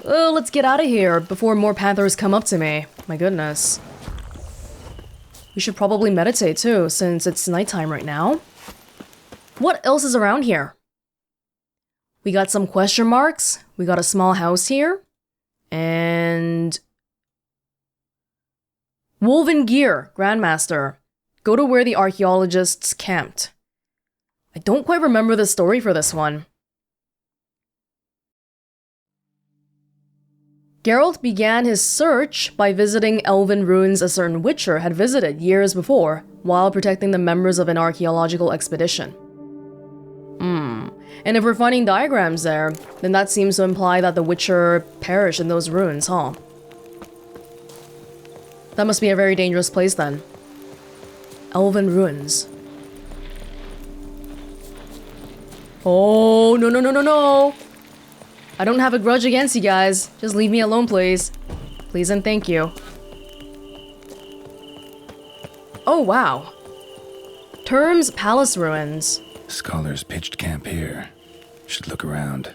Let's get out of here before more panthers come up to me. My goodness. We should probably meditate too, since it's nighttime right now. What else is around here? We got some question marks. We got a small house here. And... Wolven gear, Grandmaster. Go to where the archeologists camped. I don't quite remember the story for this one. Geralt began his search by visiting elven ruins a certain witcher had visited years before, while protecting the members of an archaeological expedition. And if we're finding diagrams there, then that seems to imply that the witcher perished in those ruins, huh? That must be a very dangerous place then. Elven ruins. Oh, no, no, no, no, no! I don't have a grudge against you guys. Just leave me alone, please. Please and thank you. Oh, wow. Term's Palace Ruins. Scholars pitched camp here. Should look around.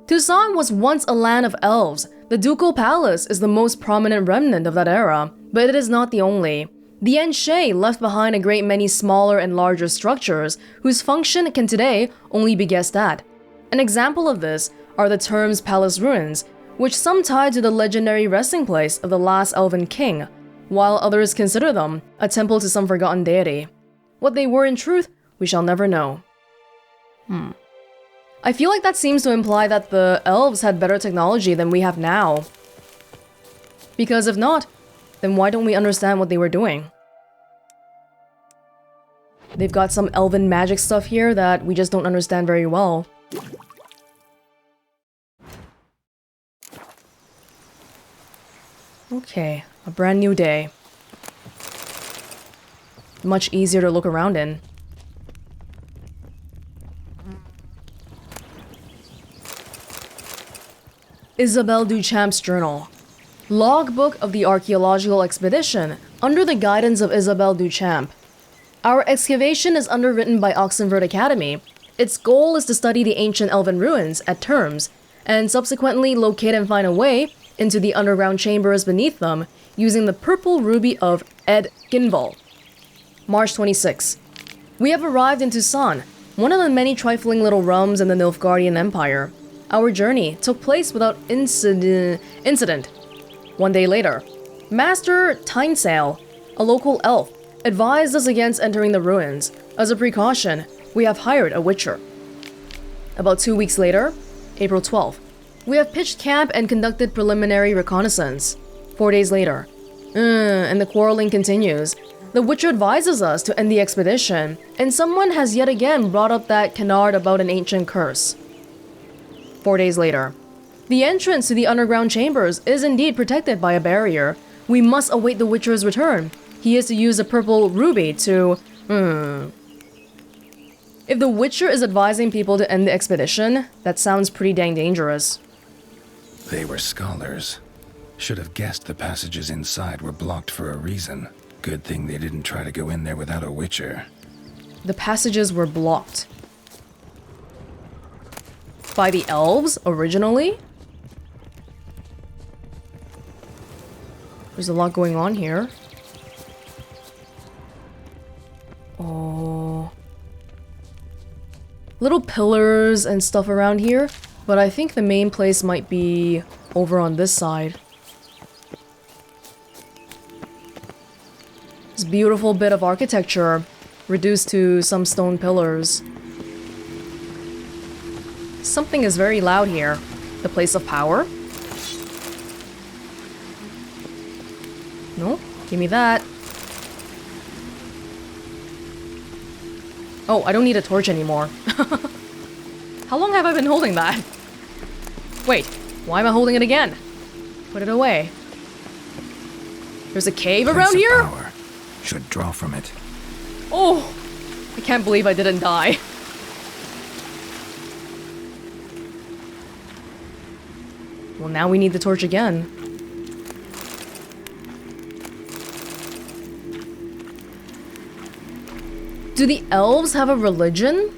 Toussaint was once a land of elves. The Ducal Palace is the most prominent remnant of that era, but it is not the only. The Enche left behind a great many smaller and larger structures whose function can today only be guessed at. An example of this are the Term's Palace Ruins, which some tie to the legendary resting place of the last elven king, while others consider them a temple to some forgotten deity. What they were in truth, we shall never know. I feel like that seems to imply that the elves had better technology than we have now. Because if not, then why don't we understand what they were doing? They've got some elven magic stuff here that we just don't understand very well. Okay, a brand new day. Much easier to look around in. Isabelle Duchamp's journal. Logbook of the archaeological expedition under the guidance of Isabelle Duchamp. Our excavation is underwritten by Oxenford Academy. Its goal is to study the ancient elven ruins at Terms, and subsequently locate and find a way into the underground chambers beneath them using the purple ruby of Ed Ginval. March 26. We have arrived in Toussaint, one of the many trifling little realms in the Nilfgaardian Empire. Our journey took place without incident. One day later, Master Tynesail, a local elf, advised us against entering the ruins. As a precaution, we have hired a witcher. About 2 weeks later, April 12th, we have pitched camp and conducted preliminary reconnaissance. 4 days later, and the quarreling continues. The witcher advises us to end the expedition, and someone has yet again brought up that canard about an ancient curse. 4 days later, the entrance to the underground chambers is indeed protected by a barrier. We must await the witcher's return. He is to use a purple ruby to... If the witcher is advising people to end the expedition, that sounds pretty dang dangerous. They were scholars. Should have guessed the passages inside were blocked for a reason. Good thing they didn't try to go in there without a witcher. The passages were blocked. By the elves, originally? There's a lot going on here. Oh. Little pillars and stuff around here, but I think the main place might be over on this side. This beautiful bit of architecture reduced to some stone pillars. Something is very loud here. The place of power? No? Give me that. Oh, I don't need a torch anymore. How long have I been holding that? Wait, why am I holding it again? Put it away. There's a cave around here? Power. Should draw from it. Oh! I can't believe I didn't die. Well, now we need the torch again. Do the elves have a religion?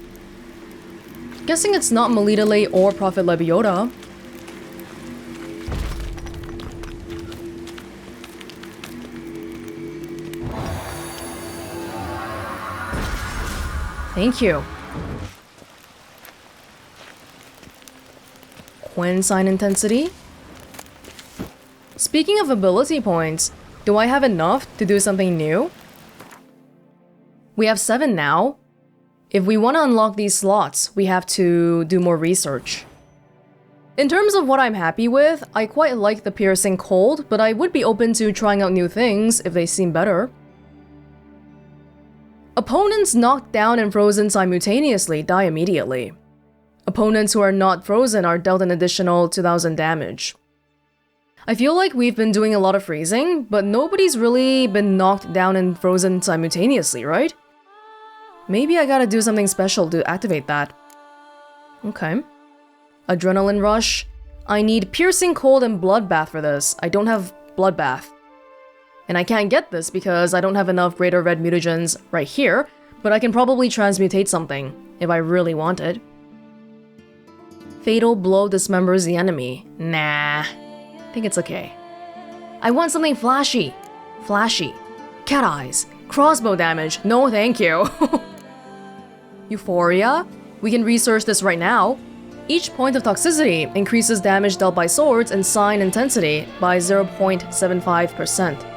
Guessing it's not Melitele or Prophet Lebioda. Thank you. Quensign intensity. Speaking of ability points, do I have enough to do something new? We have 7 now. If we want to unlock these slots, we have to do more research. In terms of what I'm happy with, I quite like the piercing cold, but I would be open to trying out new things if they seem better. Opponents knocked down and frozen simultaneously die immediately. Opponents who are not frozen are dealt an additional 2000 damage. I feel like we've been doing a lot of freezing, but nobody's really been knocked down and frozen simultaneously, right? Maybe I gotta do something special to activate that. Okay. Adrenaline rush. I need piercing cold and bloodbath for this. I don't have bloodbath. And I can't get this because I don't have enough greater red mutagens right here, but I can probably transmutate something if I really want it. Fatal blow dismembers the enemy. Nah, I think it's okay. I want something flashy. Flashy. Cat eyes. Crossbow damage. No thank you. Euphoria? We can research this right now. Each point of toxicity increases damage dealt by swords and sign intensity by 0.75%.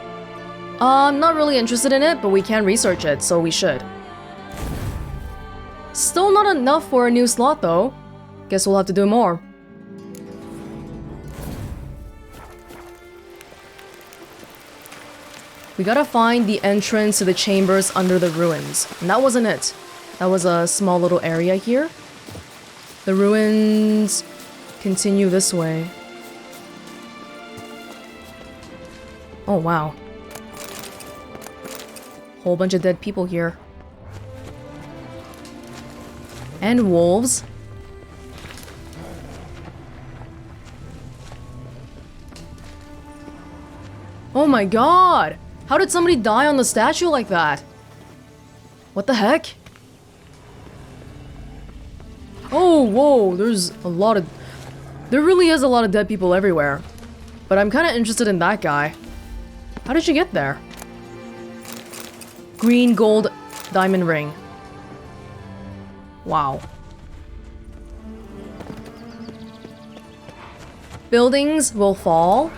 I'm not really interested in it, but we can research it, so we should. Still not enough for a new slot though. Guess we'll have to do more. We gotta find the entrance to the chambers under the ruins. And that wasn't it. That was a small little area here. The ruins continue this way. Oh wow. Whole bunch of dead people here. And wolves. Oh my god! How did somebody die on the statue like that? What the heck? Oh, whoa, there's a lot of... There really is a lot of dead people everywhere. But I'm kinda interested in that guy. How did you get there? Green gold diamond ring. Wow. Buildings will fall,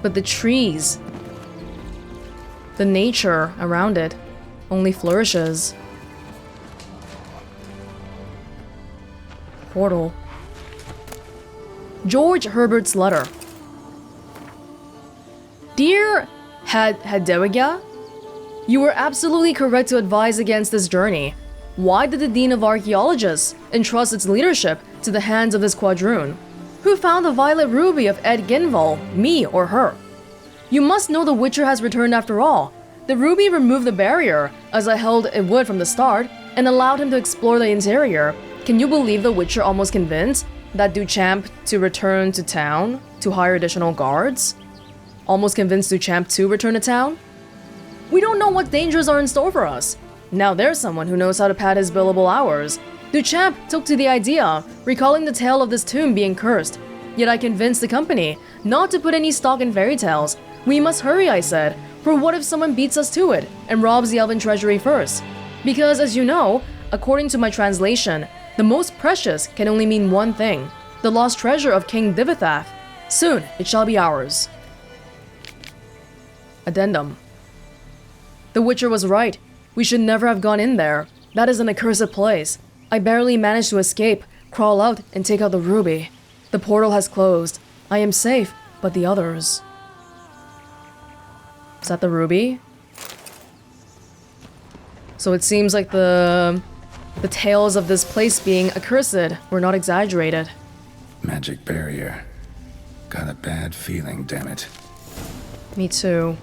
but the trees, the nature around it, only flourishes. Portal. George Herbert's letter. Dear Hadewiga, you were absolutely correct to advise against this journey. Why did the Dean of Archaeologists entrust its leadership to the hands of this quadroon? Who found the violet ruby of Ed Ginval, me or her? You must know the Witcher has returned after all. The ruby removed the barrier, as I held it would from the start, and allowed him to explore the interior. Can you believe the Witcher almost convinced that Duchamp to return to town to hire additional guards? Almost convinced Duchamp to return to town? We don't know what dangers are in store for us. Now there's someone who knows how to pad his billable hours. Duchamp took to the idea, recalling the tale of this tomb being cursed. Yet I convinced the company not to put any stock in fairy tales. We must hurry, I said, for what if someone beats us to it and robs the elven treasury first? Because as you know, according to my translation, the most precious can only mean one thing, the lost treasure of King Divithath. Soon it shall be ours. Addendum. The Witcher was right. We should never have gone in there. That is an accursed place. I barely managed to escape, crawl out, and take out the ruby. The portal has closed. I am safe, but the others... Is that the ruby? So it seems like the tales of this place being accursed were not exaggerated. Magic barrier. Got a bad feeling, damn it. Me too.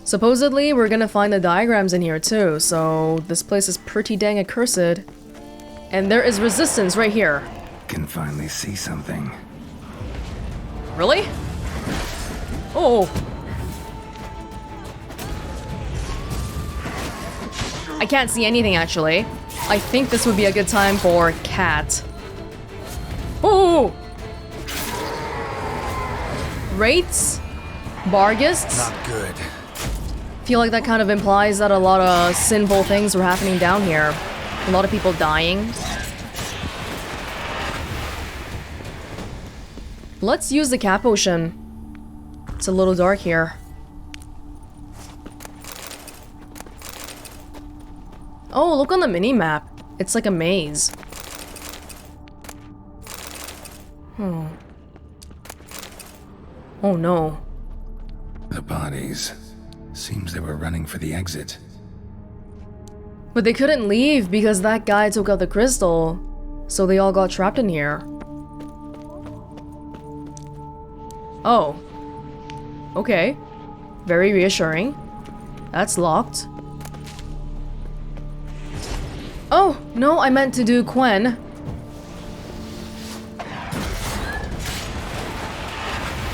Supposedly, we're gonna find the diagrams in here too, so this place is pretty dang accursed. And there is resistance right here. Can finally see something. Really? Oh! I can't see anything actually. I think this would be a good time for cat. Oh! Wraiths? Bargists? Not good. Feel like that kind of implies that a lot of sinful things were happening down here. A lot of people dying. Let's use the cat potion. It's a little dark here. Oh, look on the mini-map. It's like a maze. Oh no. The bodies. Seems they were running for the exit. But they couldn't leave because that guy took out the crystal. So they all got trapped in here. Oh. Okay. Very reassuring. That's locked. Oh, no, I meant to do Quen.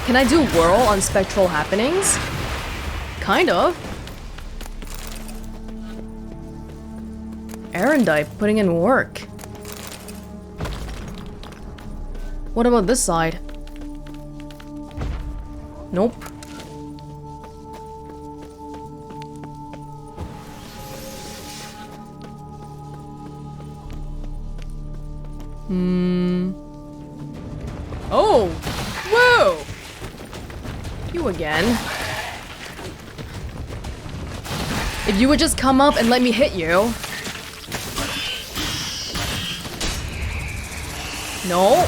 Can I do Whirl on spectral happenings? Kind of. Erendite putting in work. What about this side? Nope. Oh! Whoa! You again. If you would just come up and let me hit you. No.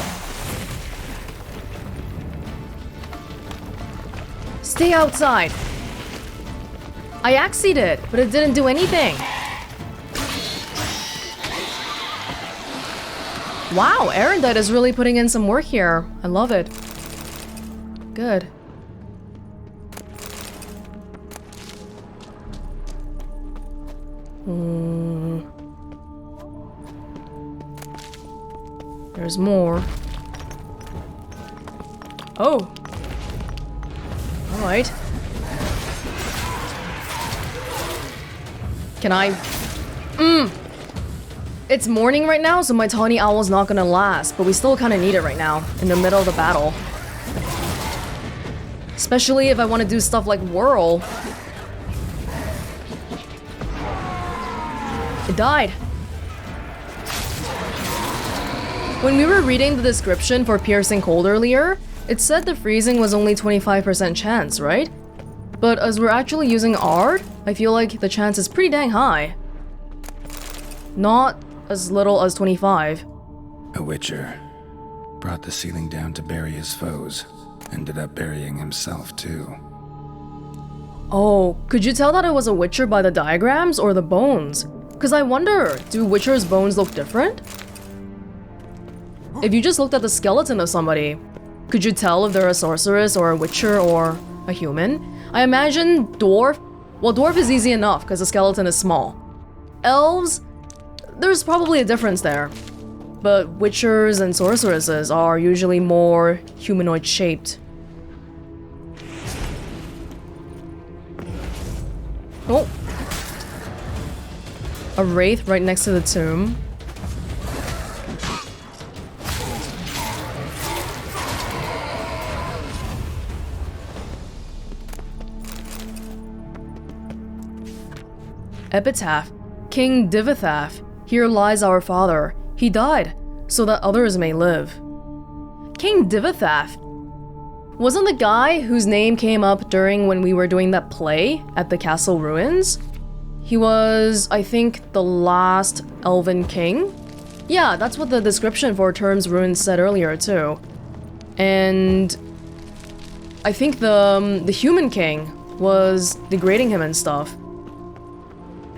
Stay outside. I axied it, but it didn't do anything. Wow, Erendite is really putting in some work here. I love it. Good. There's more. Oh. Alright. Can I... It's morning right now, so my tawny owl's not gonna last, but we still kinda need it right now, in the middle of the battle. Especially if I want to do stuff like Whirl. It died. When we were reading the description for Piercing Cold earlier, it said the freezing was only 25% chance, right? But as we're actually using Ard, I feel like the chance is pretty dang high. Not as little as 25. A witcher. Brought the ceiling down to bury his foes. Ended up burying himself too. Oh, could you tell that it was a witcher by the diagrams or the bones? Cause I wonder, do witchers' bones look different? If you just looked at the skeleton of somebody, could you tell if they're a sorceress or a witcher or a human? I imagine dwarf. Well, dwarf is easy enough because the skeleton is small. Elves, there's probably a difference there. But witchers and sorceresses are usually more humanoid shaped. Oh. A wraith right next to the tomb. Epitaph. King Divithath. Here lies our father. He died, so that others may live. King Divithath. Wasn't the guy whose name came up during when we were doing that play at the castle ruins? He was, I think, the last elven king? Yeah, that's what the description for Term's Ruins said earlier too. And I think the human king was degrading him and stuff.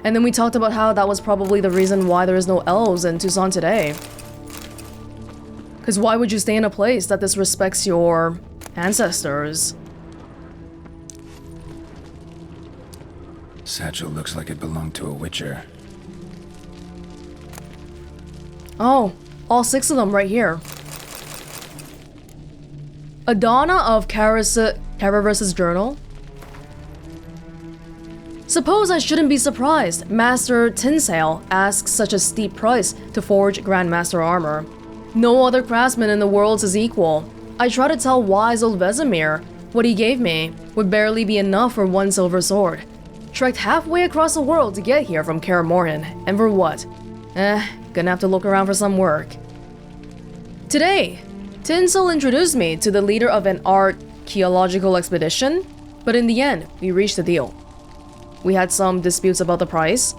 And then we talked about how that was probably the reason why there is no elves in Toussaint today. Because why would you stay in a place that disrespects your ancestors? Satchel looks like it belonged to a witcher. Oh, all 6 of them right here. Adana of Caraverse's journal. Suppose I shouldn't be surprised Master Tinsale asks such a steep price to forge Grandmaster armor. No other craftsman in the world is equal. I try to tell wise old Vesemir what he gave me would barely be enough for one silver sword. Trekked halfway across the world to get here from Kaer Morhen, and for what? Gonna have to look around for some work. Today, Tinsel introduced me to the leader of an archaeological expedition, but in the end, we reached a deal. We had some disputes about the price.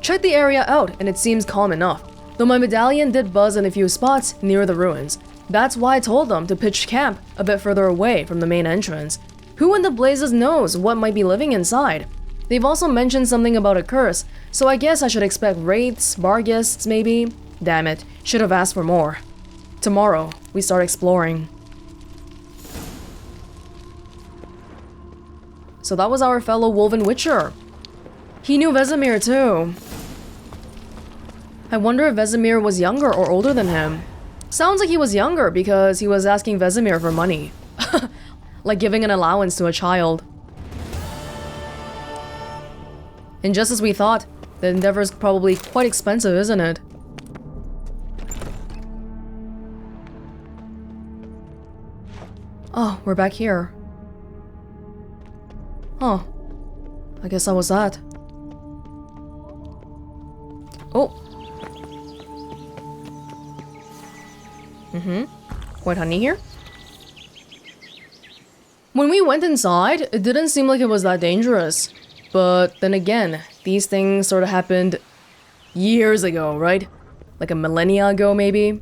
Checked the area out and it seems calm enough, though my medallion did buzz in a few spots near the ruins. That's why I told them to pitch camp a bit further away from the main entrance. Who in the blazes knows what might be living inside? They've also mentioned something about a curse, so I guess I should expect wraiths, barghists maybe? Damn it, should have asked for more. Tomorrow, we start exploring. So that was our fellow Wolven Witcher. He knew Vesemir too. I wonder if Vesemir was younger or older than him. Sounds like he was younger because he was asking Vesemir for money. Like giving an allowance to a child. And just as we thought, the endeavor's probably quite expensive, isn't it? Oh, we're back here. Huh. I guess that was that. Oh. White honey here? When we went inside, it didn't seem like it was that dangerous. But then again, these things sort of happened years ago, right? Like a millennia ago, maybe?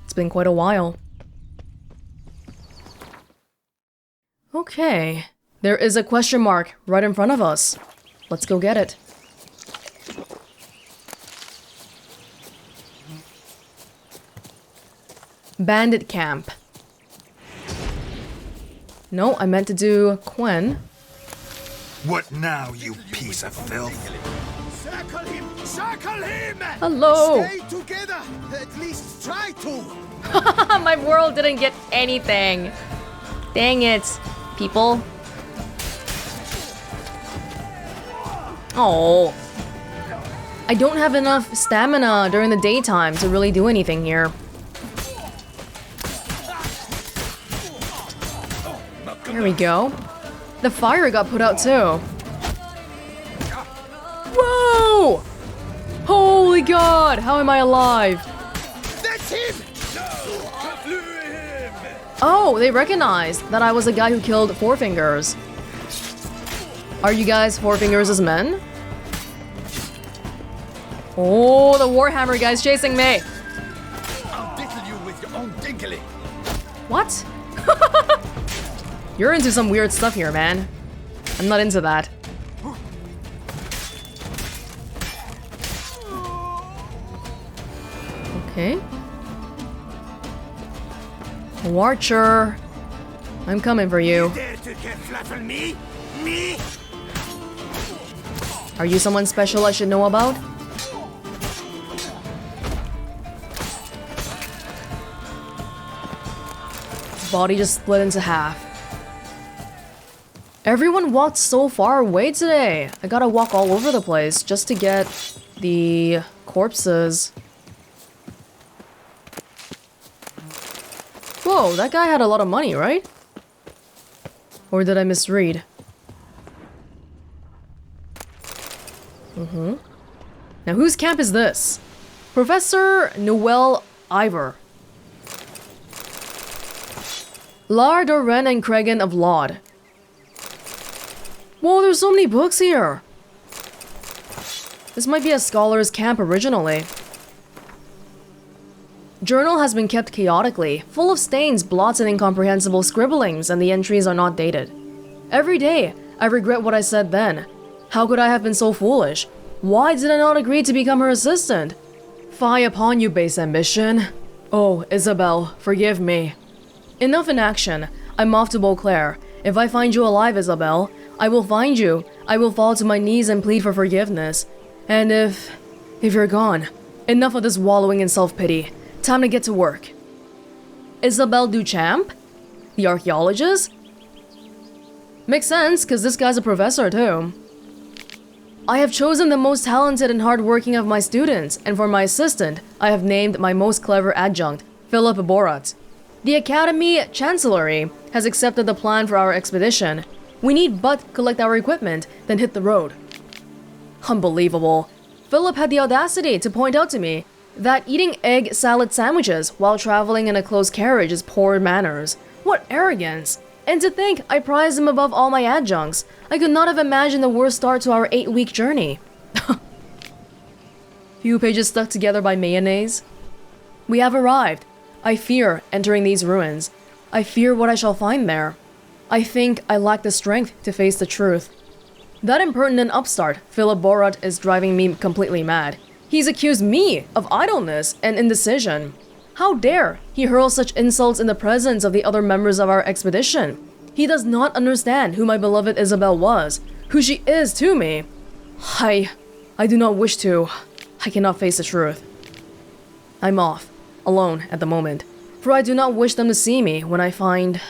It's been quite a while. Okay. There is a question mark right in front of us. Let's go get it. Bandit camp. No, I meant to do Quen. What now, you piece of filth? Circle him! Circle him! Hello! Stay together! At least try to! My world didn't get anything. Dang it, people. Oh. I don't have enough stamina during the daytime to really do anything here. There we go. The fire got put out too. Whoa! Holy God! How am I alive? That's him! Oh, they recognized that I was the guy who killed Four Fingers. Are you guys Four Fingers as men? Oh, the Warhammer guy's chasing me! I'll diddle you with your own dinkly. What? You're into some weird stuff here, man. I'm not into that. Okay. Watcher. I'm coming for you. Dare to kerfluffle me? Me? Are you someone special I should know about? Body just split into half. Everyone walked so far away today. I gotta walk all over the place just to get the corpses. Whoa, that guy had a lot of money, right? Or did I misread? Now whose camp is this? Professor Noel Ivor. Lara Dorren and Cregan of Laud. Whoa, there's so many books here! This might be a scholar's camp originally. Journal has been kept chaotically, full of stains, blots, and incomprehensible scribblings, and the entries are not dated. Every day, I regret what I said then. How could I have been so foolish? Why did I not agree to become her assistant? Fie upon you, base ambition. Oh, Isabelle, forgive me. Enough in action. I'm off to Beauclair. If I find you alive, Isabelle, I will find you. I will fall to my knees and plead for forgiveness. And if you're gone, enough of this wallowing in self-pity. Time to get to work. Isabelle Duchamp? The archeologist? Makes sense, because this guy's a professor too. I have chosen the most talented and hardworking of my students, and for my assistant, I have named my most clever adjunct, Filibert. The Academy Chancellery has accepted the plan for our expedition. We need but collect our equipment, then hit the road. Unbelievable. Philip had the audacity to point out to me that eating egg salad sandwiches while traveling in a closed carriage is poor manners. What arrogance! And to think I prize him above all my adjuncts. I could not have imagined a worse start to our 8-week journey. Few pages stuck together by mayonnaise. We have arrived. I fear entering these ruins. I fear what I shall find there. I think I lack the strength to face the truth. That impertinent upstart, Filibert, is driving me completely mad. He's accused me of idleness and indecision. How dare he hurl such insults in the presence of the other members of our expedition? He does not understand who my beloved Isabelle was, who she is to me. I do not wish to. I cannot face the truth. I'm off, alone at the moment, for I do not wish them to see me when I find...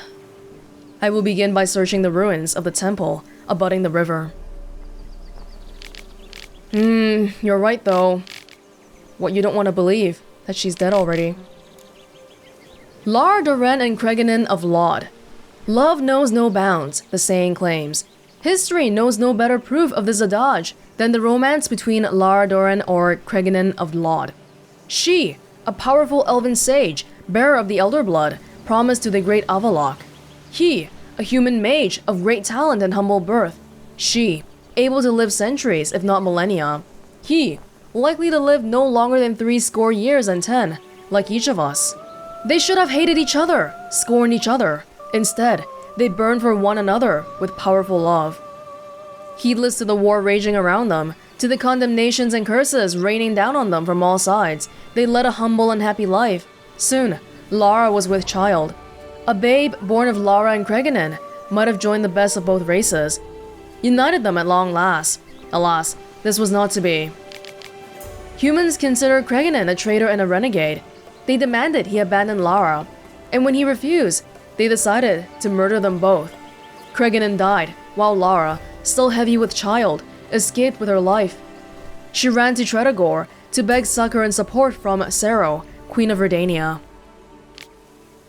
I will begin by searching the ruins of the temple abutting the river. You're right though. What you don't want to believe, that she's dead already. Lara Dorren and Creganen of Laud. Love knows no bounds, the saying claims. History knows no better proof of this adage than the romance between Lara Dorren or Creganen of Laud. She, a powerful elven sage, bearer of the Elder Blood, promised to the great Avallac'h. He, a human mage of great talent and humble birth. She, able to live centuries, if not millennia. He, likely to live no longer than 70 years and 10, like each of us. They should have hated each other, scorned each other. Instead, they burned for one another with powerful love. Heedless to the war raging around them, to the condemnations and curses raining down on them from all sides, they led a humble and happy life. Soon, Lara was with child. A babe born of Lara and Creganen might have joined the best of both races, united them at long last. Alas, this was not to be. Humans considered Creganen a traitor and a renegade. They demanded he abandon Lara, and when he refused, they decided to murder them both. Creganen died, while Lara, still heavy with child, escaped with her life. She ran to Tredagor to beg succor and support from Sero, Queen of Redania.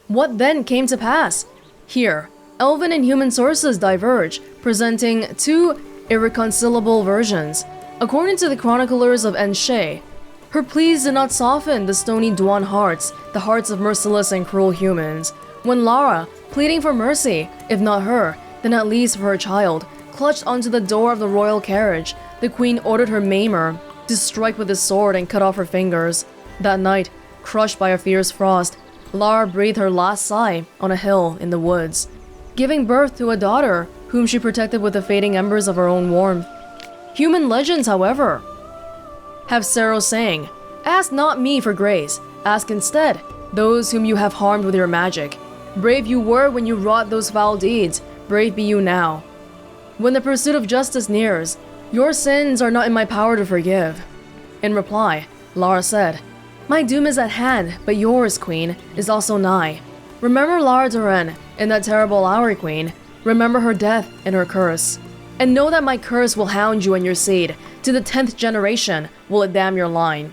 What then came to pass? Here, elven and human sources diverge, presenting two irreconcilable versions. According to the chroniclers of Enshe, her pleas did not soften the stony Dwan hearts, the hearts of merciless and cruel humans. When Lara, pleading for mercy, if not her, then at least for her child, clutched onto the door of the royal carriage, the queen ordered her maimer to strike with his sword and cut off her fingers. That night, crushed by a fierce frost, Lara breathed her last sigh on a hill in the woods, giving birth to a daughter whom she protected with the fading embers of her own warmth. Human legends, however, have Sero saying, "Ask not me for grace, ask instead those whom you have harmed with your magic. Brave you were when you wrought those foul deeds, brave be you now. When the pursuit of justice nears, your sins are not in my power to forgive." In reply, Lara said, "My doom is at hand, but yours, Queen, is also nigh. Remember Lara Dorren in that terrible hour, Queen. Remember her death and her curse. And know that my curse will hound you and your seed. To the 10th generation will it damn your line."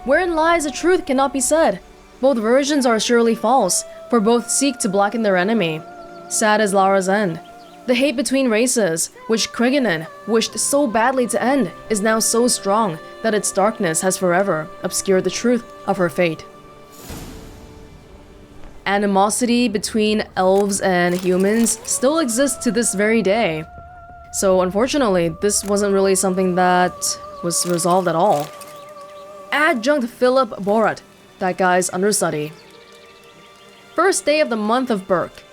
Wherein lies the truth cannot be said. Both versions are surely false, for both seek to blacken their enemy. Sad is Lara's end. The hate between races, which Creganen wished so badly to end, is now so strong that its darkness has forever obscured the truth of her fate. Animosity between elves and humans still exists to this very day. So unfortunately, this wasn't really something that was resolved at all. Adjunct Filibert, that guy's understudy. First day of the month of Burke.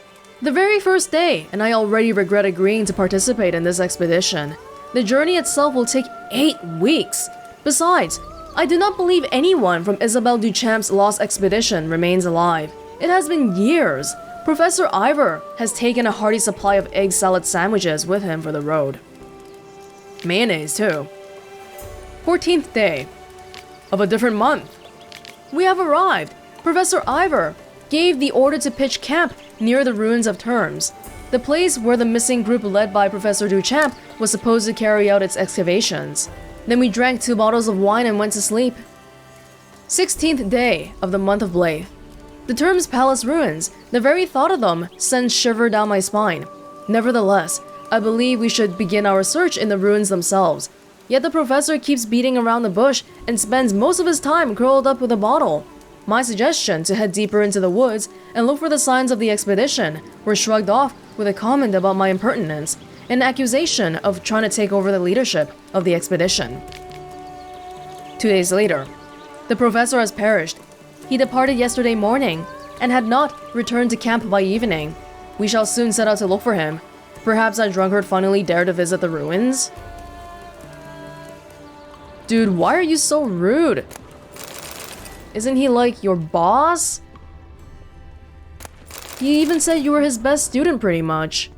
The very first day, and I already regret agreeing to participate in this expedition. The journey itself will take 8 weeks. Besides, I do not believe anyone from Isabelle Duchamp's lost expedition remains alive. It has been years. Professor Ivor has taken a hearty supply of egg salad sandwiches with him for the road. Mayonnaise, too. 14th day of a different month. We have arrived. Professor Ivor gave the order to pitch camp near the ruins of Terms. the place where the missing group led by Professor Duchamp was supposed to carry out its excavations. Then we drank 2 bottles of wine and went to sleep. 16th day of the month of Blythe. The terms palace ruins, the very thought of them sends shiver down my spine. Nevertheless, I believe we should begin our search in the ruins themselves. Yet the professor keeps beating around the bush and spends most of his time curled up with a bottle. My suggestion to head deeper into the woods and look for the signs of the expedition were shrugged off with a comment about my impertinence, an accusation of trying to take over the leadership of the expedition. 2 days later, the professor has perished. He departed yesterday morning and had not returned to camp by evening. We shall soon set out to look for him. Perhaps that drunkard finally dared to visit the ruins? Dude, why are you so rude? Isn't he like your boss? He even said you were his best student pretty much.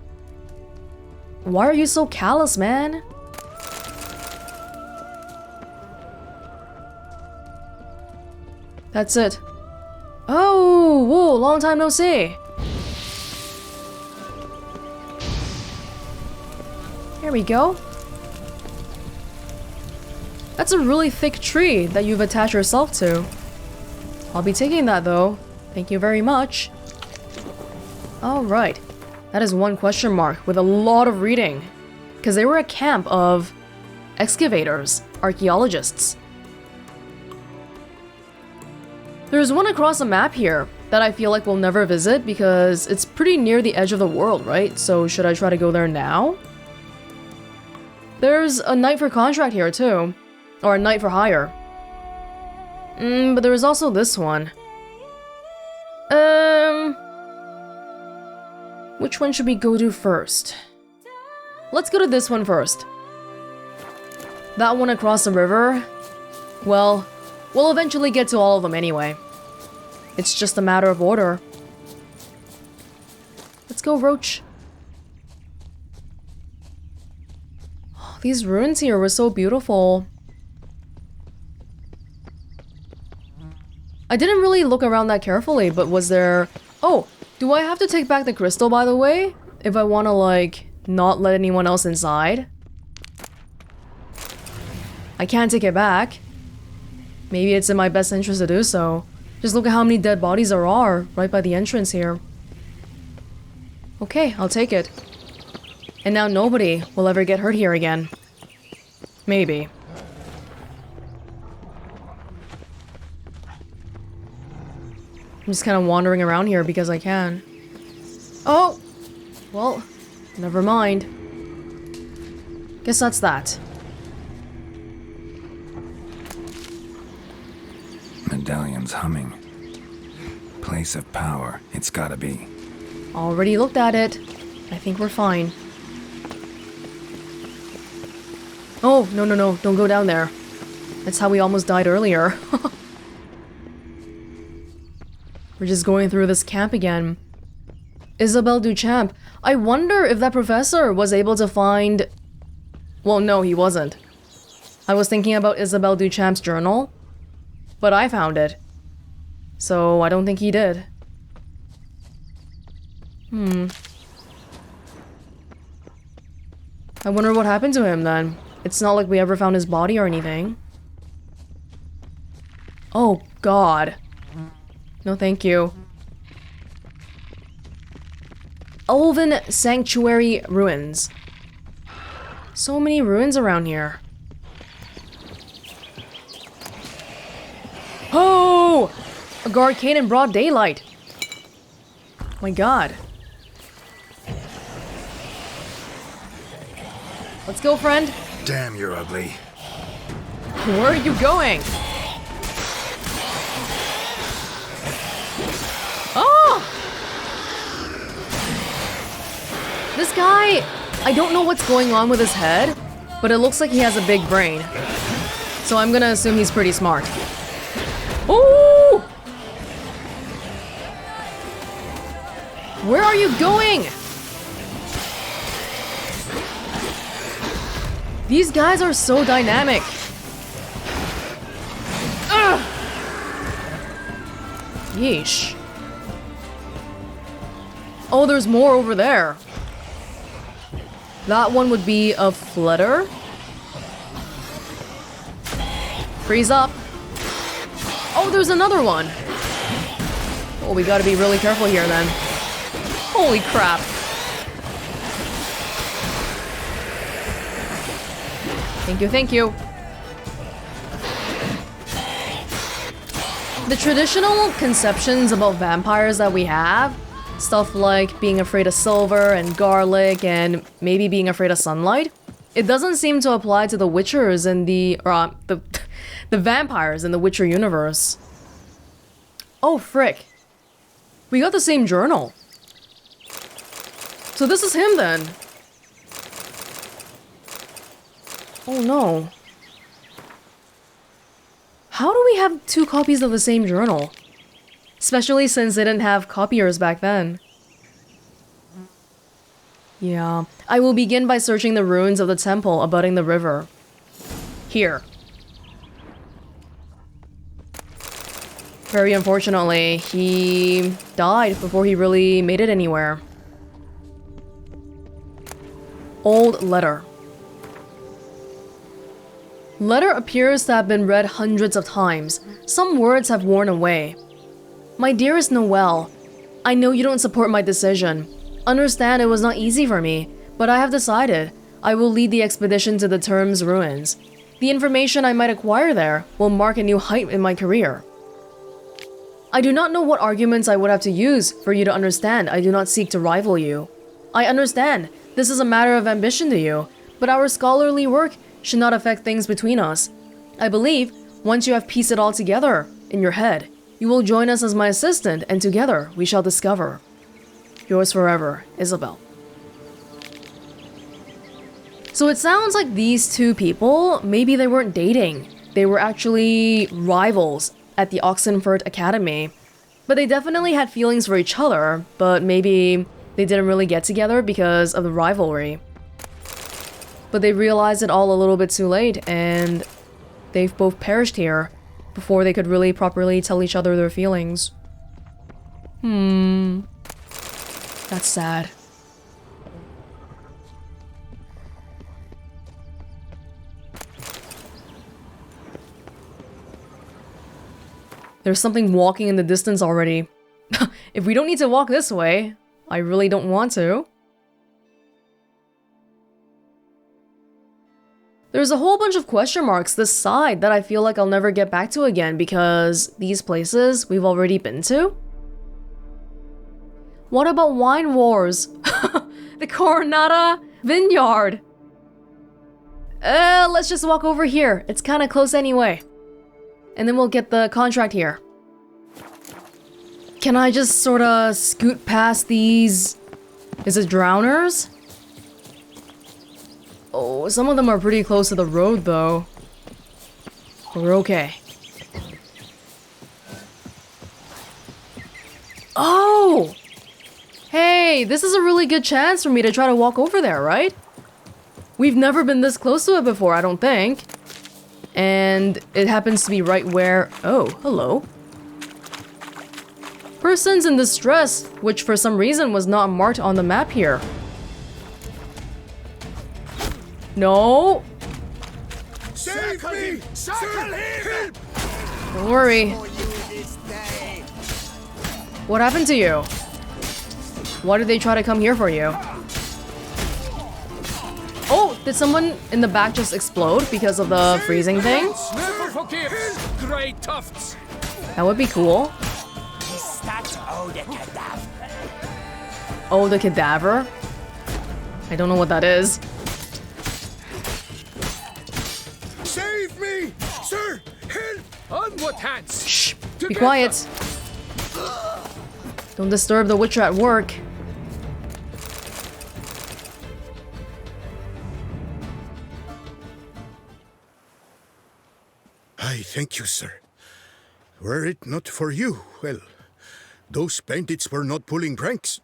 Why are you so callous, man? That's it. Oh, whoa, long time no see. Here we go. That's a really thick tree that you've attached yourself to. I'll be taking that though. Thank you very much. Alright. That is one question mark with a lot of reading. Because they were a camp of excavators, archaeologists. There's one across the map here that I feel like we'll never visit because it's pretty near the edge of the world, right? So should I try to go there now? There's a night for contract here too. Or a night for hire. But there was also this one. Which one should we go to first? Let's go to this one first. That one across the river? Well, we'll eventually get to all of them anyway. It's just a matter of order. Let's go, Roach. Oh, these ruins here were so beautiful. I didn't really look around that carefully, but was there... Oh, do I have to take back the crystal, by the way? If I want to, like, not let anyone else inside? I can't take it back. Maybe it's in my best interest to do so. Just look at how many dead bodies there are right by the entrance here. Okay, I'll take it. And now nobody will ever get hurt here again. Maybe. I'm just kind of wandering around here because I can. Oh! Well, never mind. Guess that's that. Medallion's humming. Place of power, it's gotta be. Already looked at it. I think we're fine. Oh, no, no, no, don't go down there. That's how we almost died earlier. We're just going through this camp again. Isabelle Duchamp. I wonder if that professor was able to find... Well, no, he wasn't. I was thinking about Isabelle Duchamp's journal, but I found it. So I don't think he did. I wonder what happened to him then. It's not like we ever found his body or anything. Oh, God. No, thank you. Wolven Sanctuary Ruins. So many ruins around here. Oh! A guard cane in broad daylight. My God. Let's go, friend. Damn, you're ugly. Where are you going? Oh! This guy, I don't know what's going on with his head, but it looks like he has a big brain. So I'm gonna assume he's pretty smart. Ooh! Where are you going? These guys are so dynamic. Ugh! Yeesh. Oh, there's more over there. That one would be a flitter. Freeze up. Oh, there's another one. Oh, we gotta be really careful here then. Holy crap. Thank you, thank you. The traditional conceptions about vampires that we have, stuff like being afraid of silver and garlic and maybe being afraid of sunlight, it doesn't seem to apply to the Witchers and the vampires in the Witcher universe. Oh, frick. We got the same journal. So this is him then. Oh no. How do we have 2 copies of the same journal? Especially since they didn't have copiers back then. Yeah. I will begin by searching the ruins of the temple abutting the river. Here. Very unfortunately, he died before he really made it anywhere. Old letter. Letter appears to have been read hundreds of times. Some words have worn away. My dearest Noel, I know you don't support my decision. Understand it was not easy for me, but I have decided I will lead the expedition to the Term's ruins. The information I might acquire there will mark a new height in my career. I do not know what arguments I would have to use for you to understand I do not seek to rival you. I understand this is a matter of ambition to you, but our scholarly work should not affect things between us. I believe once you have pieced it all together in your head, you will join us as my assistant and together we shall discover. Yours forever, Isabelle. So it sounds like these 2 people, maybe they weren't dating. They were actually rivals at the Oxenford Academy. But they definitely had feelings for each other, but maybe they didn't really get together because of the rivalry. But they realized it all a little bit too late, and they've both perished here before they could really properly tell each other their feelings. That's sad. There's something walking in the distance already. If we don't need to walk this way, I really don't want to. There's a whole bunch of question marks this side that I feel like I'll never get back to again because these places we've already been to. What about Wine Wars? The Coronata Vineyard. Let's just walk over here. It's kind of close anyway. And then we'll get the contract here. Can I just sort of scoot past these... Is it drowners? Oh, some of them are pretty close to the road though. We're okay. Oh! Hey, this is a really good chance for me to try to walk over there, right? We've never been this close to it before, I don't think. And it happens to be right where... Oh, hello. Persons in distress, which for some reason was not marked on the map here. No! Save me! Circle him! Don't worry. What happened to you? Why did they try to come here for you? Oh, did someone in the back just explode because of the freezing thing? Never forgives, grey tufts. That would be cool. Oh, the cadaver? I don't know what that is. Save me! Sir! Help! On what hands? Shh! Be Together. quiet. Don't disturb the Witcher at work. I thank you, sir. Were it not for you, well, those bandits were not pulling pranks.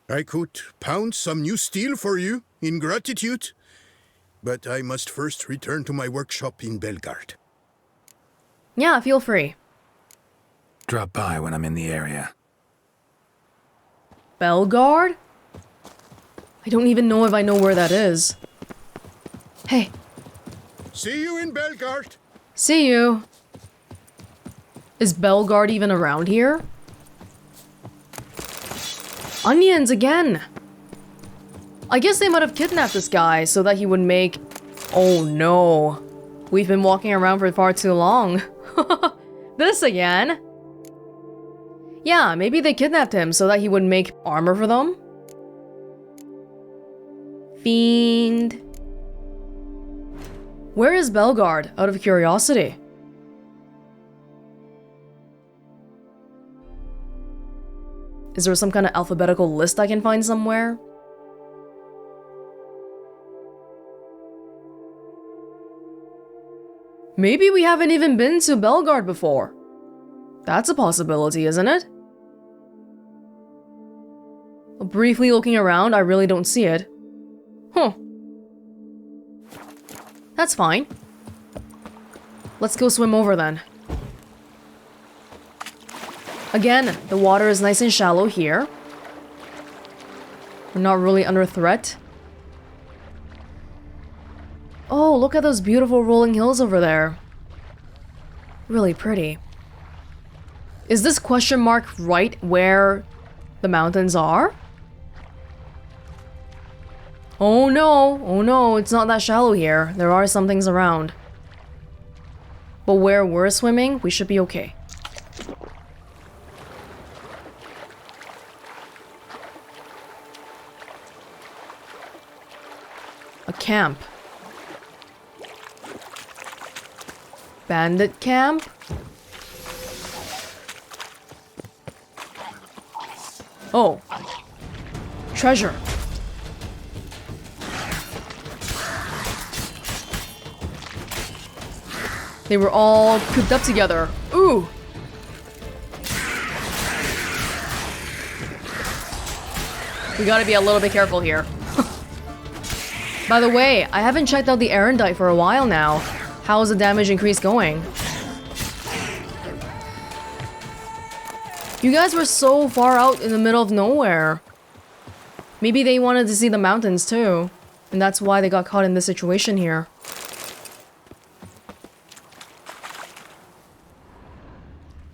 I could pound some new steel for you in gratitude, but I must first return to my workshop in Belgard. Yeah, feel free. Drop by when I'm in the area. Belgard? I don't even know if I know where that is. Hey. See you in Belgard. See you. Is Belgard even around here? Onions again! I guess they might have kidnapped this guy so that he would make... Oh no. We've been walking around for far too long. This again? Yeah, maybe they kidnapped him so that he would make armor for them? Fiend... Where is Belgard, out of curiosity? Is there some kind of alphabetical list I can find somewhere? Maybe we haven't even been to Belgard before. That's a possibility, isn't it? Briefly looking around, I really don't see it. Huh. That's fine. Let's go swim over then. Again, the water is nice and shallow here. We're not really under threat. Oh, look at those beautiful rolling hills over there. Really pretty. Is this question mark right where the mountains are? Oh no, it's not that shallow here. There are some things around. But where we're swimming, we should be okay. A camp. Bandit camp? Oh. Treasure. They were all cooped up together. Ooh! We gotta be a little bit careful here. By the way, I haven't checked out the Erendite for a while now. How is the damage increase going? You guys were so far out in the middle of nowhere. Maybe they wanted to see the mountains too. And that's why they got caught in this situation here.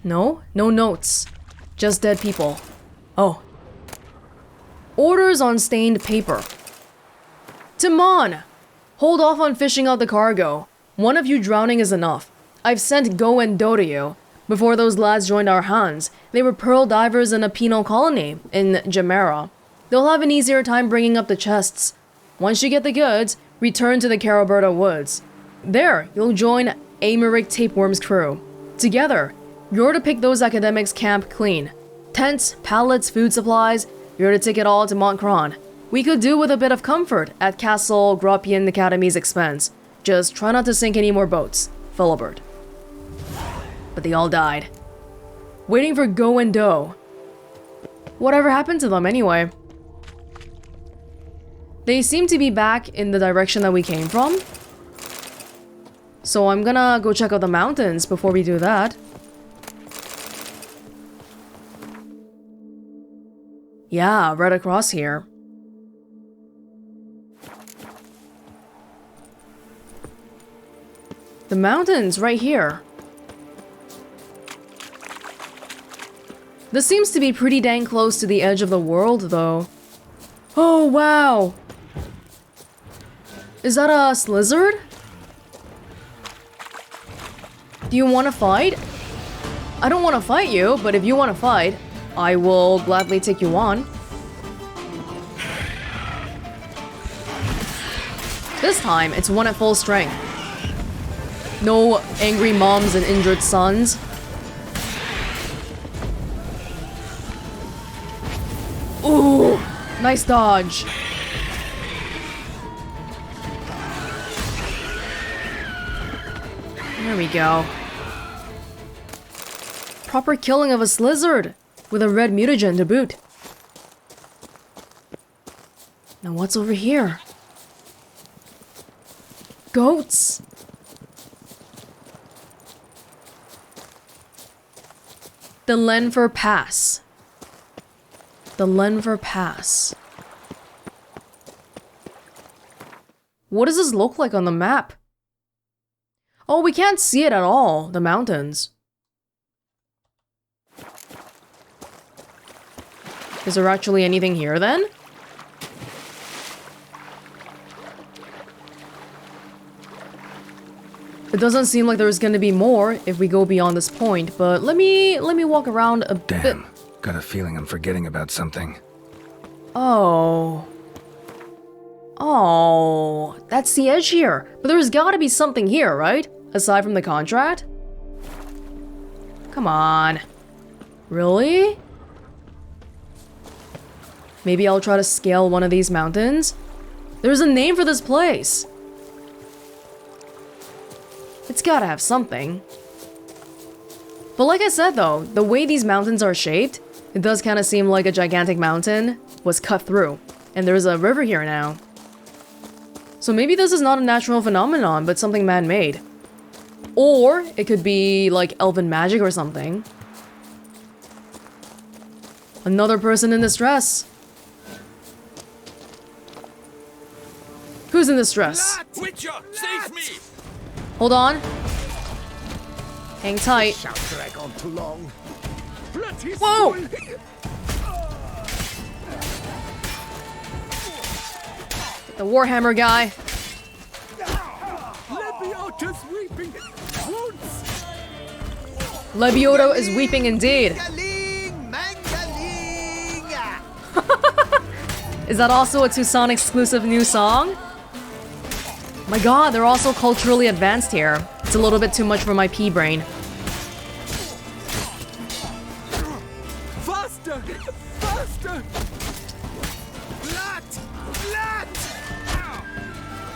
No? No notes. Just dead people. Oh. Orders on stained paper. Timon! Hold off on fishing out the cargo. One of you drowning is enough. I've sent Goh and Doe to you. Before those lads joined our hands, they were pearl divers in a penal colony in Gemera. They'll have an easier time bringing up the chests. Once you get the goods, return to the Caraberta Woods. There, you'll join Americ Tapeworm's crew. Together, you're to pick those academics' camp clean. Tents, pallets, food supplies, you're to take it all to Montcron. We could do with a bit of comfort at Castle Gropian Academy's expense. Just try not to sink any more boats. Filibert. But they all died. Waiting for Goh and Doe. Whatever happened to them anyway? They seem to be back in the direction that we came from. So I'm gonna go check out the mountains before we do that. Yeah, right across here. The mountains right here. This seems to be pretty dang close to the edge of the world, though. Oh, wow! Is that a slizzard? Do you want to fight? I don't want to fight you, but if you want to fight, I will gladly take you on. This time, it's one at full strength. No angry moms and injured sons. Ooh, nice dodge. There we go. Proper killing of a slizzard with a red mutagen to boot. Now what's over here? Goats. The Lenfer Pass. The Lenfer Pass. What does this look like on the map? Oh, we can't see it at all, the mountains. Is there actually anything here then? It doesn't seem like there's gonna be more if we go beyond this point, but let me walk around a bit. Damn, got a feeling I'm forgetting about something. Oh. Oh, that's the edge here. But there's gotta be something here, right? Aside from the contract? Come on. Really? Maybe I'll try to scale one of these mountains? There's a name for this place. It's gotta have something. But like I said though, the way these mountains are shaped, it does kind of seem like a gigantic mountain was cut through. And there's a river here now. So maybe this is not a natural phenomenon, but something man-made. Or it could be like elven magic or something. Another person in distress. Who's in distress? Witcher, save me! Hold on. Hang tight. Shan't drag on too long. Whoa! The Warhammer guy. Lebiota's weeping. Wounds. Lebiota is weeping indeed. Is that also a Toussaint exclusive new song? My god, they're also culturally advanced here. It's a little bit too much for my pea brain. Faster! Faster! Blood! Blood!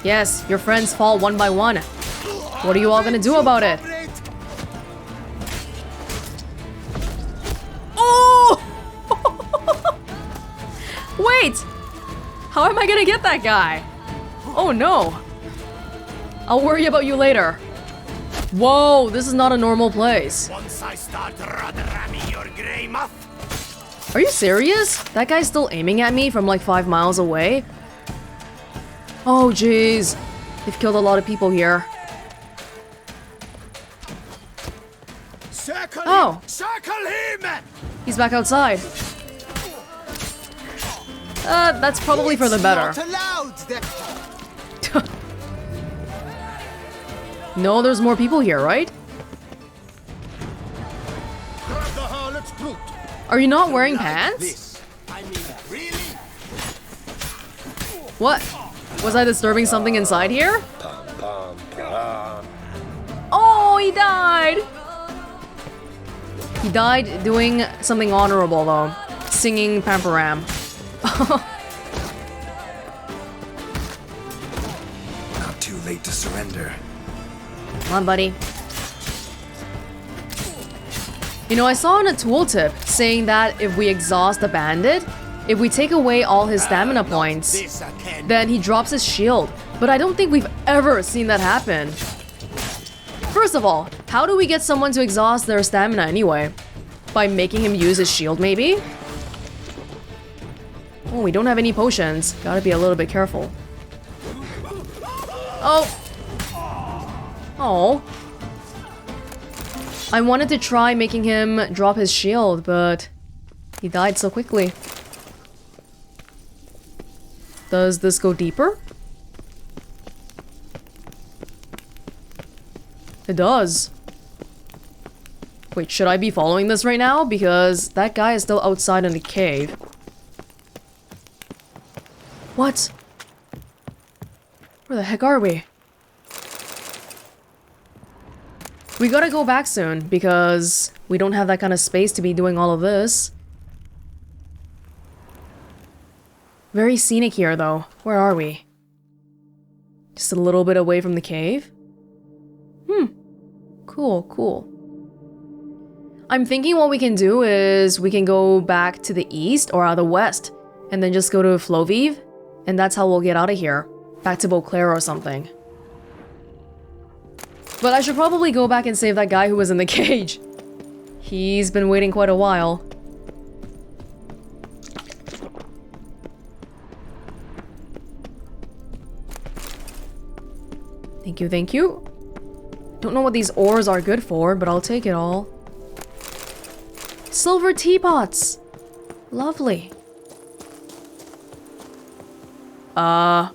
Yes, your friends fall one by one. What are you all gonna do about it? Oh! Wait! How am I gonna get that guy? Oh no! I'll worry about you later. Whoa, this is not a normal place. Once I start ramming your grey muff. Are you serious? That guy's still aiming at me from like 5 miles away? Oh jeez. They've killed a lot of people here. Circle Oh. him! Circle him! He's back outside. That's probably for the better. No, there's more people here, right? Grab the harlot's brute. Are you not wearing pants? This. I mean, really? What? Was I disturbing something inside here? Oh, he died! He died doing something honorable, though. Singing Pamparam. Not too late to surrender. Come on, buddy. You know, I saw in a tooltip saying that if we exhaust the bandit, if we take away all his stamina points, This I can. then he drops his shield. But I don't think we've ever seen that happen. First of all, how do we get someone to exhaust their stamina anyway? By making him use his shield, maybe? Oh, we don't have any potions. Gotta be a little bit careful. Oh! Oh. I wanted to try making him drop his shield, but he died so quickly. Does this go deeper? It does. Wait, should I be following this right now? Because that guy is still outside in the cave. What? Where the heck are we? We gotta go back soon, because we don't have that kind of space to be doing all of this. Very scenic here, though. Where are we? Just a little bit away from the cave? Cool, cool. I'm thinking what we can do is we can go back to the east or the west, and then just go to Floviv, and that's how we'll get out of here. Back to Beauclair or something. But I should probably go back and save that guy who was in the cage. He's been waiting quite a while. Thank you, thank you. Don't know what these ores are good for, but I'll take it all. Silver teapots! Lovely. Oh,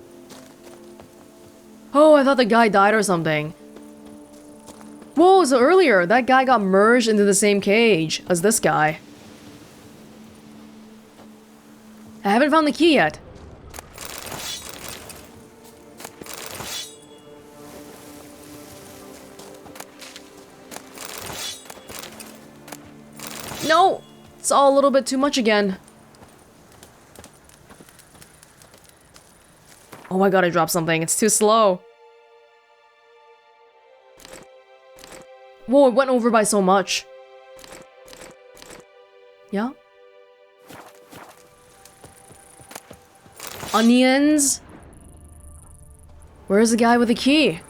I thought the guy died or something. Whoa, so earlier, that guy got merged into the same cage as this guy. I haven't found the key yet. No! It's all a little bit too much again. Oh my god, I dropped something. It's too slow. Whoa, it went over by so much. Yeah? Onions? Where's the guy with the key?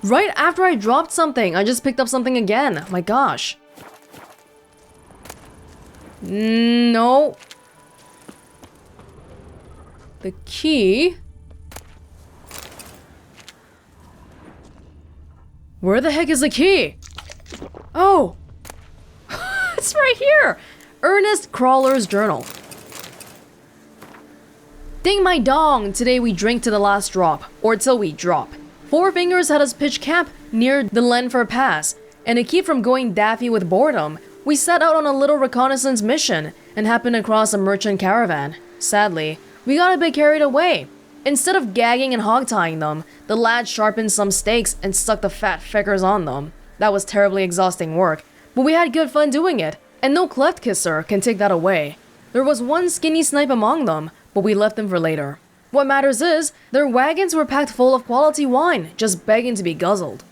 Right after I dropped something, I just picked up something again. My gosh. No. The key? Where the heck is the key? Oh! It's right here! Ernest Crawler's journal. Ding my dong! Today we drink to the last drop, or till we drop. Four Fingers had us pitch camp near the Lenfer Pass, and to keep from going daffy with boredom, we set out on a little reconnaissance mission and happened across a merchant caravan. Sadly, we got a bit carried away. Instead of gagging and hog-tying them, the lad sharpened some stakes and stuck the fat feckers on them. That was terribly exhausting work, but we had good fun doing it, and no cleft kisser can take that away. There was one skinny snipe among them, but we left them for later. What matters is, their wagons were packed full of quality wine, just begging to be guzzled.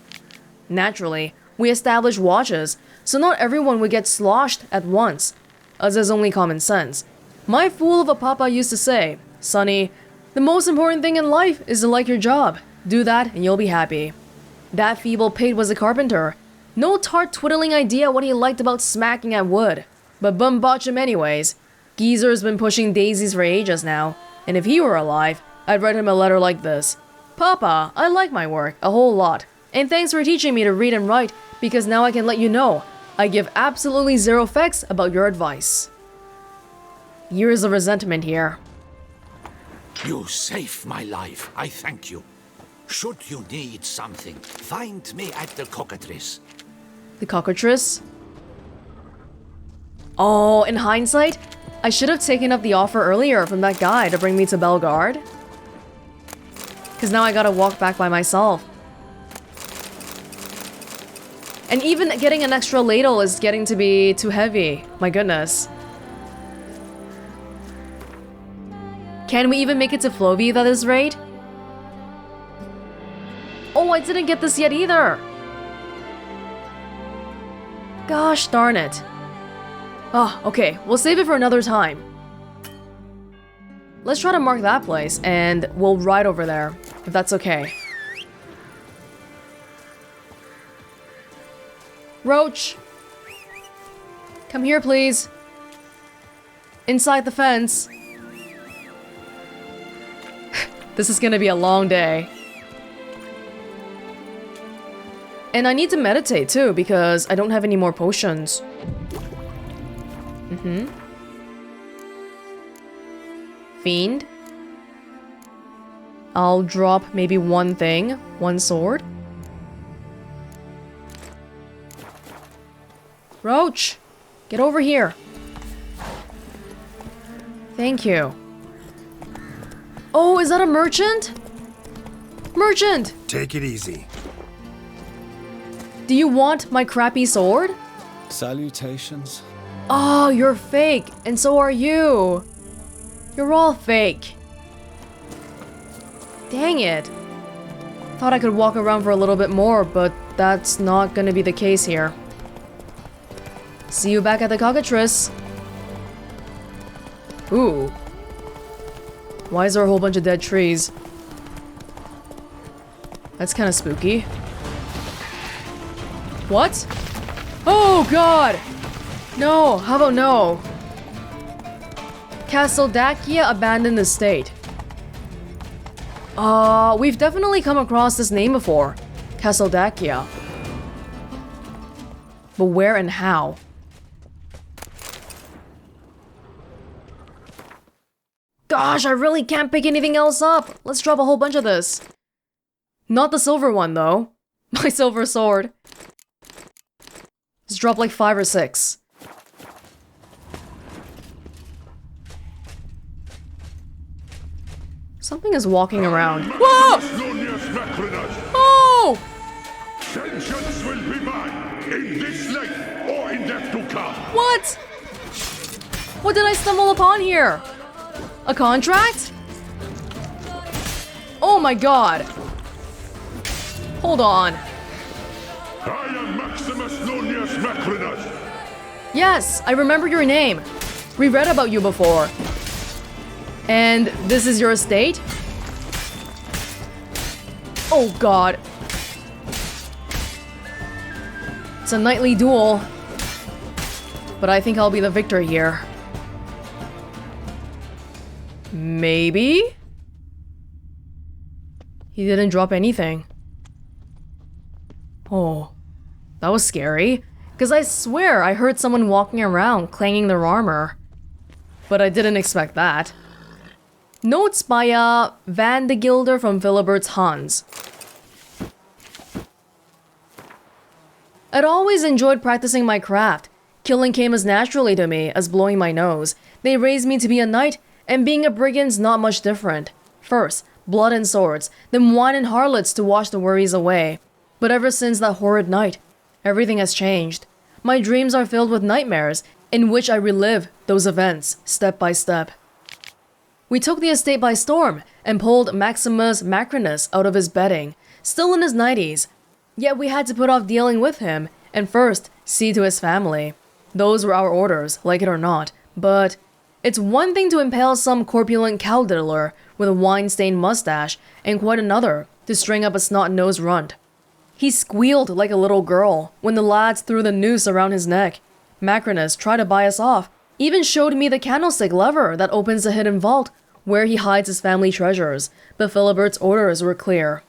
Naturally, we established watches, so not everyone would get sloshed at once, as is only common sense. My fool of a papa used to say, "Sonny, the most important thing in life is to like your job. Do that and you'll be happy." That feeble pate was a carpenter. No tart twiddling idea what he liked about smacking at wood. But bum botch him anyways. Geezer's been pushing daisies for ages now, and if he were alive, I'd write him a letter like this. "Papa, I like my work a whole lot, and thanks for teaching me to read and write, because now I can let you know I give absolutely zero fucks about your advice." Years of resentment here. You saved my life. I thank you. Should you need something, find me at the cockatrice. The cockatrice? Oh, in hindsight, I should have taken up the offer earlier from that guy to bring me to Bellegarde. Because now I gotta walk back by myself. And even getting an extra ladle is getting to be too heavy. My goodness. Can we even make it to Floviv at this rate? Oh, I didn't get this yet either. Gosh darn it. Oh, okay, we'll save it for another time. Let's try to mark that place, and we'll ride over there, if that's okay. Roach! Come here, please. Inside the fence. This is gonna be a long day. And I need to meditate too, because I don't have any more potions. Fiend. I'll drop maybe one thing, one sword. Roach! Get over here. Thank you. Oh, is that a merchant? Merchant! Take it easy. Do you want my crappy sword? Salutations. Oh, you're fake, and so are you. You're all fake. Dang it. Thought I could walk around for a little bit more, but that's not gonna be the case here. See you back at the cockatrice. Ooh. Why is there a whole bunch of dead trees? That's kind of spooky. What? Oh god! No, how about no? Casteldaccia abandoned the state. We've definitely come across this name before. Casteldaccia. But where and how? Gosh, I really can't pick anything else up. Let's drop a whole bunch of this. Not the silver one, though. My silver sword. Let's drop like 5 or 6. Something is walking around. Whoa! Oh! Vengeance will be mine, in this life or in death to come. What? What did I stumble upon here? A contract? Oh my god. Hold on. I am Maximus Nonius Macrinus. Yes, I remember your name. We read about you before. And this is your estate? Oh god. It's a knightly duel. But I think I'll be the victor here. Maybe? He didn't drop anything. Oh, that was scary. Because I swear I heard someone walking around clanging their armor. But I didn't expect that. Notes by Van de Gilder from Filibert's Hans. I'd always enjoyed practicing my craft. Killing came as naturally to me as blowing my nose. They raised me to be a knight, and being a brigand's not much different. First, blood and swords, then wine and harlots to wash the worries away. But ever since that horrid night, everything has changed. My dreams are filled with nightmares, in which I relive those events, step by step. We took the estate by storm, and pulled Maximus Macrinus out of his bedding, still in his 90s. Yet we had to put off dealing with him, and first, see to his family. Those were our orders, like it or not, but it's one thing to impale some corpulent cow diddler with a wine-stained mustache, and quite another to string up a snot-nosed runt. He squealed like a little girl when the lads threw the noose around his neck. Macrinus tried to buy us off, even showed me the candlestick lever that opens the hidden vault where he hides his family treasures, but Filibert's orders were clear.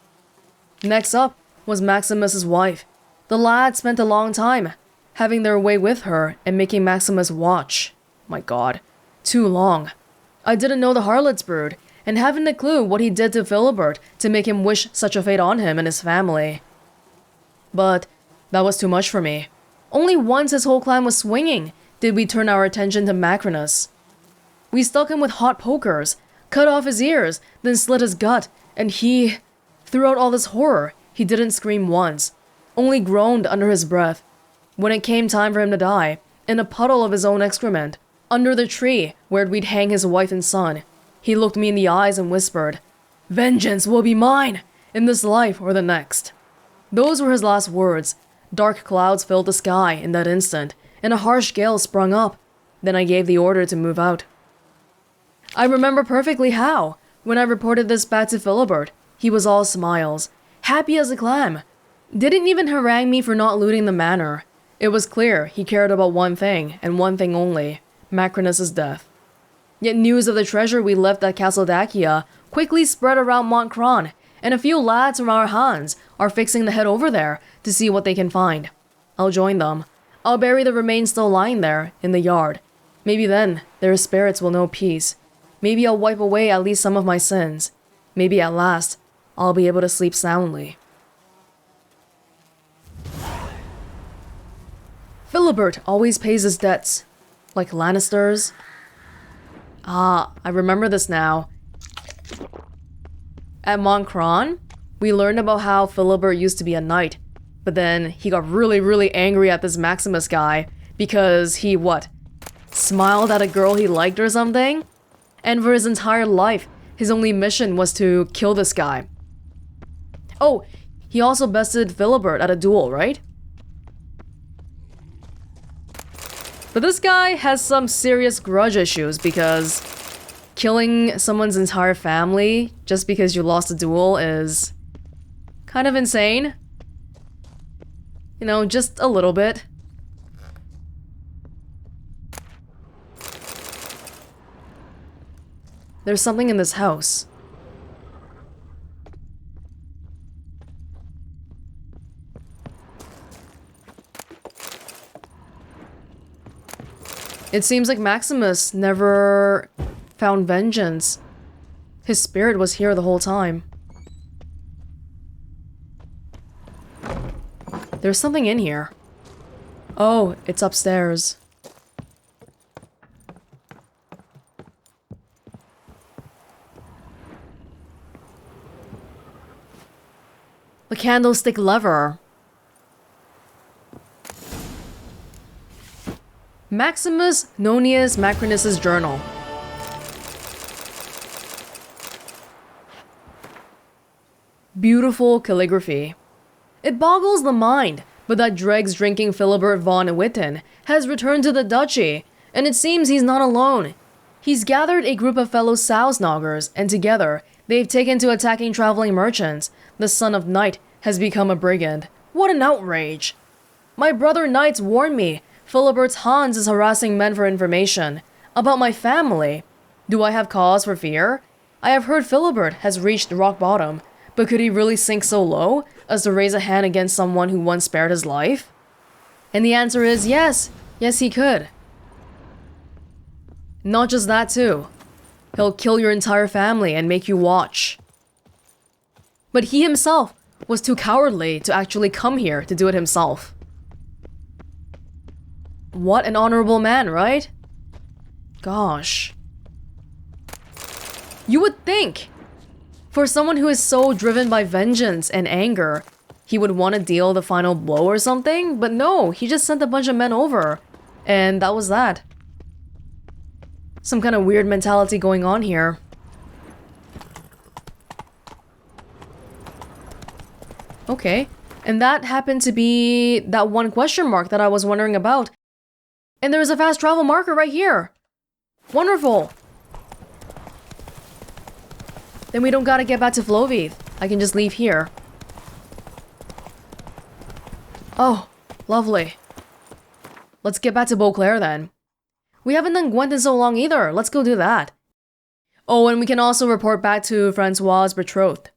Next up was Maximus's wife. The lads spent a long time having their way with her and making Maximus watch. My god, too long. I didn't know the harlot's brood, and haven't a clue what he did to Filibert to make him wish such a fate on him and his family. But that was too much for me. Only once his whole clan was swinging did we turn our attention to Macrinus. We stuck him with hot pokers, cut off his ears, then slit his gut, and he... Throughout all this horror, he didn't scream once, only groaned under his breath. When it came time for him to die, in a puddle of his own excrement, under the tree where we'd hang his wife and son, he looked me in the eyes and whispered, "Vengeance will be mine, in this life or the next." Those were his last words. Dark clouds filled the sky in that instant, and a harsh gale sprung up. Then I gave the order to move out. I remember perfectly how, when I reported this back to Filibert, he was all smiles, happy as a clam. Didn't even harangue me for not looting the manor. It was clear he cared about one thing, and one thing only, Macrinus's death. Yet news of the treasure we left at Casteldaccia quickly spread around Montcron, and a few lads from our Hans are fixing to head over there to see what they can find. I'll join them. I'll bury the remains still lying there, in the yard. Maybe then, their spirits will know peace. Maybe I'll wipe away at least some of my sins. Maybe at last, I'll be able to sleep soundly. Filibert always pays his debts. Like Lannisters. Ah, I remember this now. At Montcron, we learned about how Filibert used to be a knight, but then he got really angry at this Maximus guy because he, smiled at a girl he liked or something? And for his entire life, his only mission was to kill this guy. Oh, he also bested Filibert at a duel, right? But this guy has some serious grudge issues because killing someone's entire family just because you lost a duel is kind of insane. You know, just a little bit. There's something in this house. It seems like Maximus never found vengeance. His spirit was here the whole time. There's something in here. Oh, it's upstairs. The candlestick lever. Maximus Nonius Macrinus's journal. Beautiful calligraphy. It boggles the mind, but that dregs drinking Filibert von Witten has returned to the duchy, and it seems he's not alone. He's gathered a group of fellow Sausnoggers, and together, they've taken to attacking traveling merchants. The son of Night has become a brigand. What an outrage! My brother knights warned me Filibert's Hans is harassing men for information about my family. Do I have cause for fear? I have heard Filibert has reached rock bottom, but could he really sink so low as to raise a hand against someone who once spared his life? And the answer is yes. Yes, he could. Not just that too. He'll kill your entire family and make you watch. But he himself was too cowardly to actually come here to do it himself. What an honorable man, right? Gosh. You would think, for someone who is so driven by vengeance and anger, he would want to deal the final blow or something, but no, he just sent a bunch of men over, and that was that. Some kind of weird mentality going on here. Okay, and that happened to be that one question mark that I was wondering about. And there's a fast travel marker right here. Wonderful. Then we don't gotta get back to Flovith. I can just leave here. Oh, lovely. Let's get back to Beauclair then. We haven't done Gwent in so long either. Let's go do that. Oh, and we can also report back to Francois' betrothed.